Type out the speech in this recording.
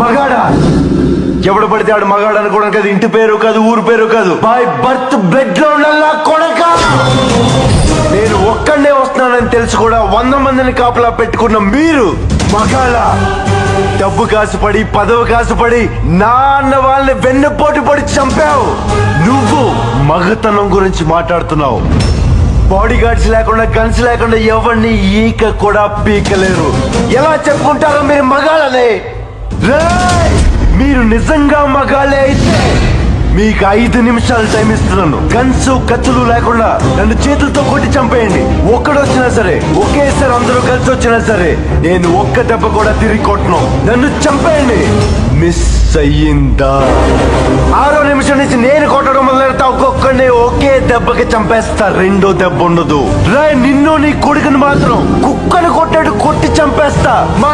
మగాడా? ఎవడు పడితే ఆడు మగాడు అనుకోవడం కాదు, ఇంటి పేరు కాదు, ఊరు పేరు కాదు, బై బర్త్ బ్లడ్ లో ఉండాలా కొడక. నేను ఒక్కడే వస్తున్నానని తెలిసి కూడా 100 మందిని కాపలా పెట్టుకున్న మీరు మగాళ్ళ? డబ్బు కాసుపడి, పదవి కాసుపడి నా అన్న వాళ్ళని వెన్నుపోటు పడి చంపావు. నువ్వు మగతనం గురించి మాట్లాడుతున్నావు. బాడీ గార్డ్స్ లేకుండా, గన్స్ లేకుండా ఎవరిని ఈక కూడా పీకలేరు. ఎలా చెప్పుకుంటారో మీరు మగాళ్ళనే? మీరు నిజంగా మగాళ్ళే అయితే మీకు 5 నిమిషాలు టైం ఇస్తున్నాను. గన్స్ కత్తులు లేకుండా నన్ను చేతులతో కొట్టి చంపేయండి. ఒక్కడొచ్చినా సరే, ఒకేసారి అందరూ కలిసి వచ్చినా సరే, నేను ఒక్క దెబ్బ కూడా తిరిగి కొట్టను. నన్ను చంపేయండి. మిస్ అయ్యిందా? 6వ నిమిషం నుంచి నేను కొట్టడం మొదలెడతా. ఒక్కొక్కడిని ఒకే దెబ్బకి చంపేస్తా. రెండో దెబ్బ ఉండదు. నిన్ను నీ కొడుకుని మాత్రం కుక్కను కొట్టాడు కొట్టి చంపేస్తా. మా